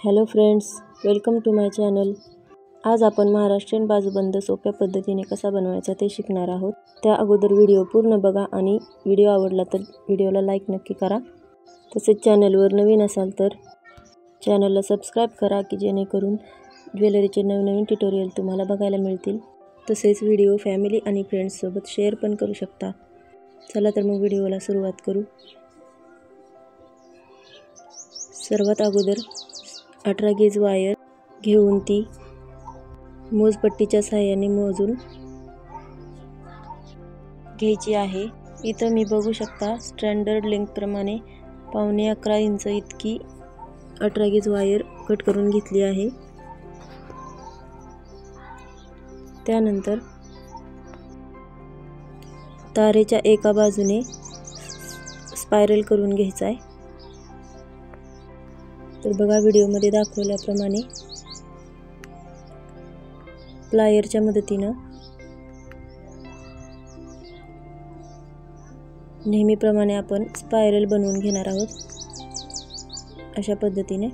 Hello friends, welcome to my channel. आज आपण महाराष्ट्रीयन बाजूबंद सोप्या पद्धतीने कसा बनवायचा ते शिकणार आहोत। त्या अगोदर व्हिडिओ पूर्ण बघा आणि व्हिडिओ आवडला तर व्हिडिओला लाईक नक्की करा। तसेच चॅनलवर नवीन असाल तर चॅनलला सबस्क्राईब करा की जेणेकरून ज्वेलरीचे नवनवीन ट्युटोरियल तुम्हाला बघायला मिळतील। तसेच व्हिडिओ फॅमिली आणि फ्रेंड्ससोबत शेअर पण करू शकता। चला तर मग व्हिडिओला सुरुवात करू। सर्वात अगोदर 18 गेज वायर घेऊन ती मोजपट्टीच्या सहाय्याने मोजून घ्यायची आहे। इथं मी बघू शकता स्टँडर्ड लेंथ प्रमाणे 11.25 इंच इतकी 18 गेज वायर कट करून घेतली आहे। त्यानंतर तारेच्या एका बाजूने स्पायरल करून घ्यायचा आहे। तर बघा व्हिडिओमध्ये दाखवल्याप्रमाणे प्लायरच्या मदतीनं नेहमीप्रमाणे आपण स्पायरल बनवून घेणार आहोत अशा पद्धतीने।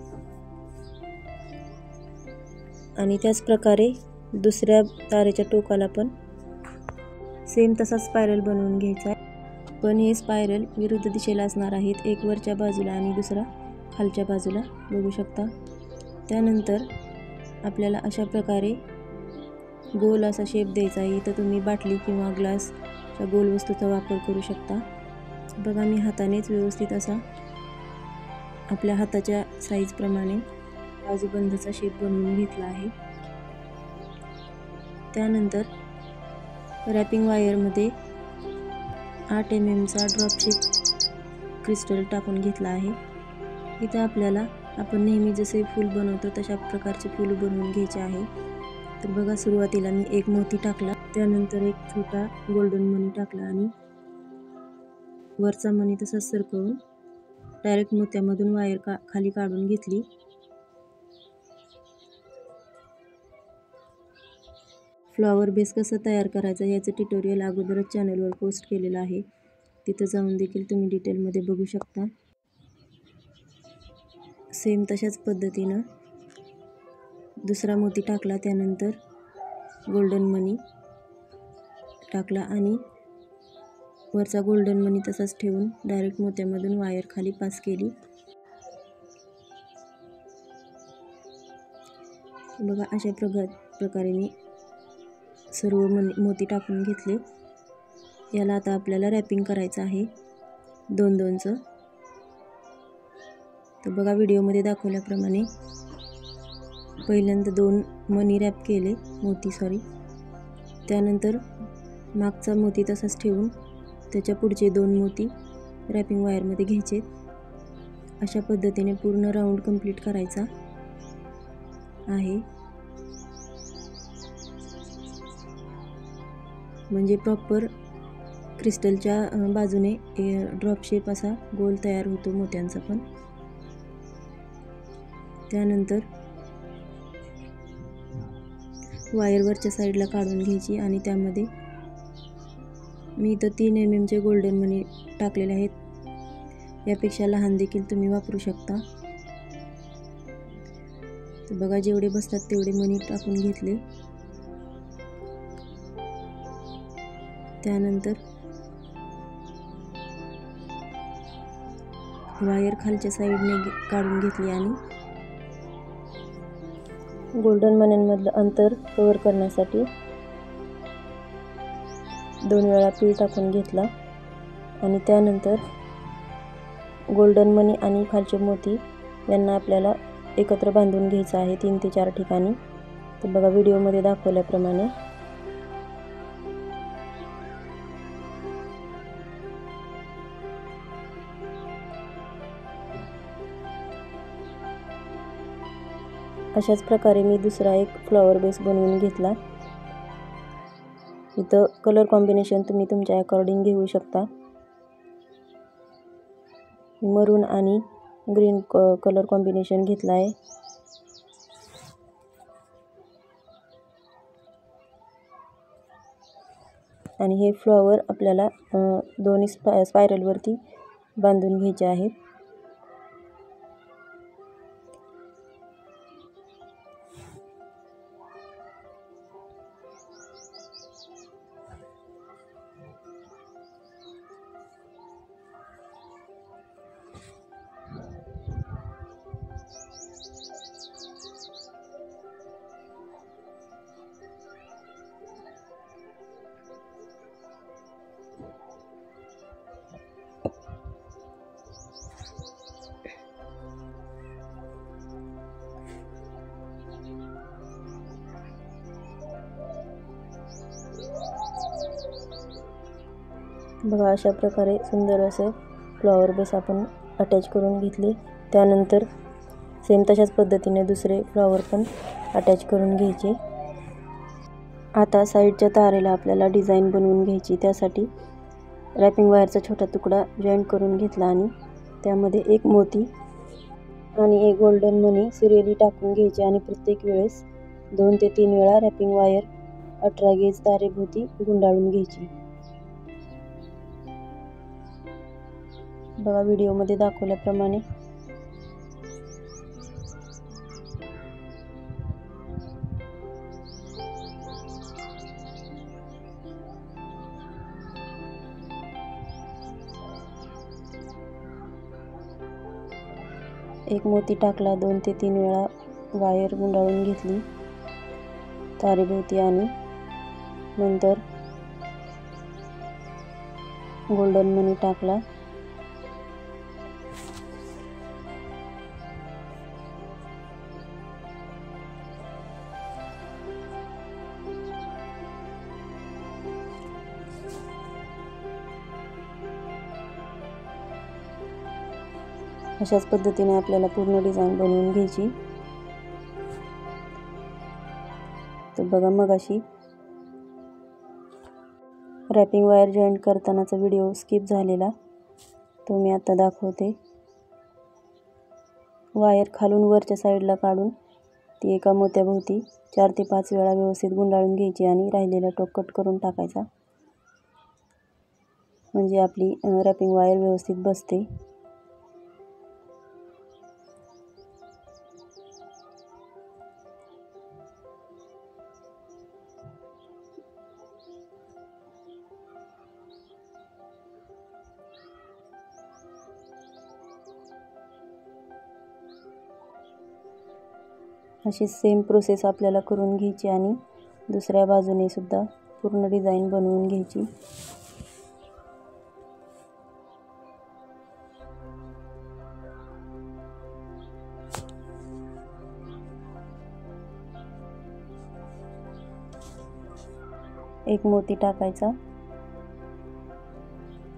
आणि त्याच प्रकारे दुसऱ्या तारेच्या टोकाला पण सेम तसा स्पायरल बनवून घ्यायचा आहे। पण हे स्पायरल विरुद्ध दिशेला असणार आहेत, एक वरच्या बाजूला आणि दुसरा खालच्या बाजूला बघू शकता। त्यानंतर आपल्याला अशा प्रकारे गोल असा शेप द्यायचा आहे। इथं तुम्ही बाटली किंवा ग्लासच्या गोल वस्तूचा वापर करू शकता। बघा मी हातानेच व्यवस्थित असा आपल्या हाताच्या साईजप्रमाणे बाजूबंदचा शेप बनवून घेतला आहे। त्यानंतर रॅपिंग वायरमध्ये 8 mm चा ड्रॉप शेप क्रिस्टल टाकून घेतला आहे। इथं आपल्याला आपण नेहमी जसे फूल बनवतो तशा प्रकारचे फूल बनवून घ्यायचे आहे। तर बघा सुरुवातीला मी एक मोती टाकला, त्यानंतर एक छोटा गोल्डन मणी टाकला आणि वरचा मणी तसाच सरकवून डायरेक्ट मोत्यामधून वायर खाली काढून घेतली। फ्लॉवर बेस कसा तयार करायचा याचं ट्युटोरियल अगोदरच चॅनलवर पोस्ट केलेलं आहे, तिथं जाऊन देखील तुम्ही डिटेलमध्ये बघू शकता। सेम तशाच पद्धतीनं दुसरा मोती टाकला, त्यानंतर गोल्डन मणी टाकला आणि वरचा गोल्डन मणी तसाच ठेवून डायरेक्ट मोत्यामधून वायर खाली पास केली। बघा अशा प्रकारे मी सर्व मोती टाकून घेतले। याला आता आपल्याला रॅपिंग करायचं आहे 2-2चं। तर बघा व्हिडिओमध्ये दाखवल्याप्रमाणे पहिल्यांदा 2 मणी रॅप केले, त्यानंतर मागचा मोती तसाच ठेवून त्याच्या पुढचे 2 मोती रॅपिंग वायरमध्ये घ्यायचे। अशा पद्धतीने पूर्ण राऊंड कंप्लीट करायचा आहे, म्हणजे प्रॉपर क्रिस्टलच्या बाजूने ड्रॉप शेप असा गोल तयार होतो मोत्यांचा पण। त्यानंतर वायरवरच्या साईडला काढून घ्यायची आणि त्यामध्ये मी इथं 3 mm चे गोल्डन मणी टाकलेले आहेत, यापेक्षा लहान देखील तुम्ही वापरू शकता। तर बघा जेवढे बसतात तेवढे मणी टाकून घेतले। त्यानंतर वायर खालच्या साईडने काढून घेतली आणि गोल्डन मण्यांमधलं अंतर कव्हर करण्यासाठी 2 वेळा पीळ टाकून घेतला आणि त्यानंतर गोल्डन मणी आणि खालचे मोती यांना आपल्याला एकत्र बांधून घ्यायचं आहे 3 ते 4 ठिकाणी। तर बघा व्हिडिओमध्ये दाखवल्याप्रमाणे अशाच प्रकारे मी दुसरा एक फ्लॉवर बेस बनवून घेतला। इथं कलर कॉम्बिनेशन तुम्ही तुमच्या अकॉर्डिंग घेऊ शकता। मरून आणि ग्रीन कलर कॉम्बिनेशन घेतला आहे। आणि हे फ्लॉवर आपल्याला दोन्ही स्पायरलवरती बांधून घ्यायचे आहेत। बघा अशा प्रकारे सुंदर असे फ्लॉवर बेस आपण अटॅच करून घेतले. त्यानंतर सेम तशाच पद्धतीने दुसरे फ्लॉवर पण अटॅच करून घ्यायचे. आता साईडच्या तारेला आपल्याला डिझाईन बनवून घ्यायची. त्यासाठी रॅपिंग वायरचा छोटा तुकडा जॉईंट करून घेतला आणि त्यामध्ये एक मोती आणि एक गोल्डन मनी सिरियली टाकून घ्यायचे आणि प्रत्येक वेळेस 2 ते 3 वेळा रॅपिंग वायर 18 गेज तारेभोवती गुंडाळून घ्यायची. बघा व्हिडिओमध्ये दाखवल्याप्रमाणे. एक मोती टाकला, 2 ते 3 वेळा वायर गुंडाळून घेतली तारेभोवती आणि नंतर गोल्डन मनी टाकला. अशाच पद्धतीने आपल्याला पूर्ण डिझाईन बनवून घ्यायची. तर बघा मगाशी रॅपिंग वायर जॉईंट करतानाचा व्हिडिओ स्किप झालेला तो मी आता दाखवते. वायर खालून वरच्या साईडला काढून ती एका मोत्याभोवती 4 ते 5 वेळा व्यवस्थित गुंडाळून घ्यायची आणि राहिलेला टोक कट करून टाकायचा, म्हणजे आपली रॅपिंग वायर व्यवस्थित बसते. अशी सेम प्रोसेस आपल्याला करून घ्यायची आणि दुसऱ्या बाजूने सुद्धा पूर्ण डिझाईन बनवून घ्यायची. एक मोती टाकायचा,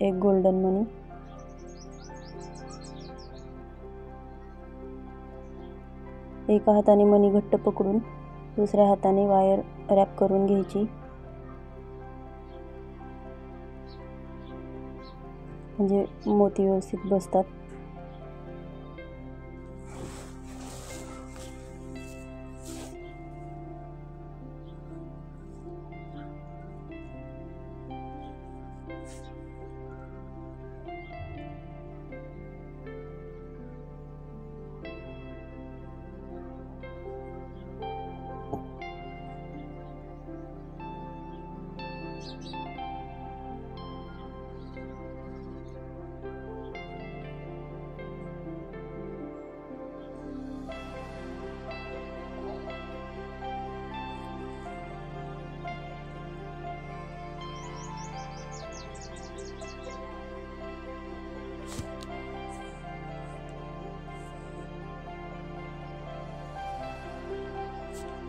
एक गोल्डन मनी, एका हाताने मनी घट्ट पकडून दुसऱ्या हाताने वायर रॅप करून घ्यायची, म्हणजे मोती व्यवस्थित बसतात.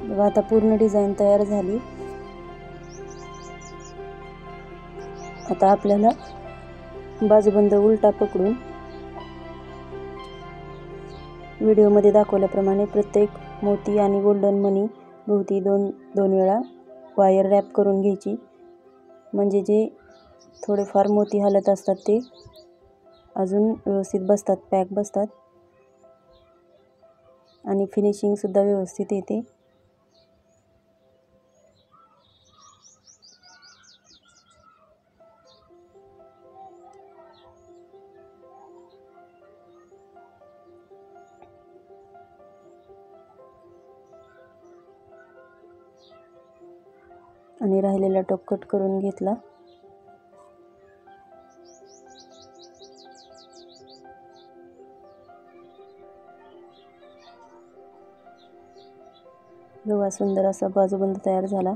बघा आता पूर्ण डिझाईन तयार झाली. आता आपल्याला बाजूबंद उलटा पकडून व्हिडिओमध्ये दाखवल्याप्रमाणे प्रत्येक मोती आणि गोल्डन मनी भोवती 2 वेळा वायर रॅप करून घ्यायची, म्हणजे जे थोडेफार मोती हलत असतात ते अजून व्यवस्थित बसतात, पॅक बसतात आणि फिनिशिंगसुद्धा व्यवस्थित येते. आणि राहिलेला टोक कट करून घेतला. बघा सुंदर असा बाजूबंद तयार झाला.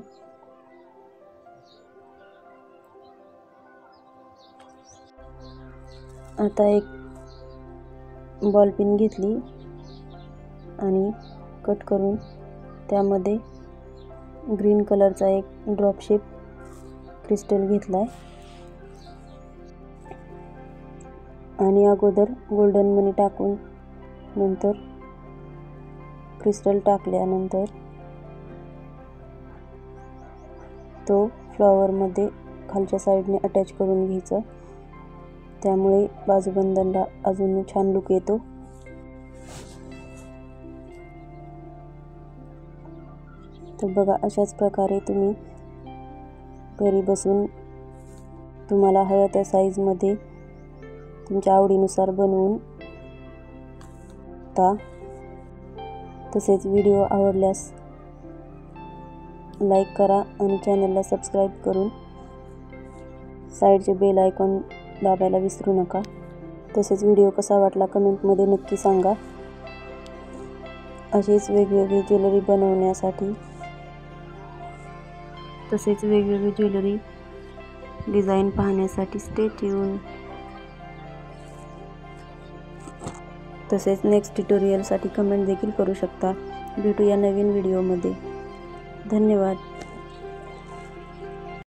आता एक बॉल पिन घेतली आणि कट करून त्यामध्ये ग्रीन कलरचा एक ड्रॉप शेप क्रिस्टल घेतला आहे आणि अगोदर गोल्डन मनी टाकून नंतर क्रिस्टल टाकल्यानंतर तो फ्लॉवरमध्ये खालच्या साईडने अटॅच करून घ्यायचा. त्यामुळे बाजूबंदांना अजून छान लुक येतो. तर बघा, अशाच प्रकारे तुम्ही घरी बसून तुम्हाला हव्या त्या साईजमध्ये तुमच्या आवडीनुसार बनवून तसेच व्हिडिओ आवडल्यास लाईक करा आणि चॅनलला सबस्क्राईब करून साईडचे बेल आयकॉन दाबायला विसरू नका. तसेच व्हिडिओ कसा वाटला कमेंटमध्ये नक्की सांगा. अशीच वेगवेगळी ज्वेलरी बनवण्यासाठी तसेच वेगवेगळी ज्वेलरी डिझाईन पाहण्यासाठी स्टे ट्यून. तसेच नेक्स्ट ट्युटोरियलसाठी कमेंट देखील करू शकता. भेटूया नवीन व्हिडिओमध्ये. धन्यवाद.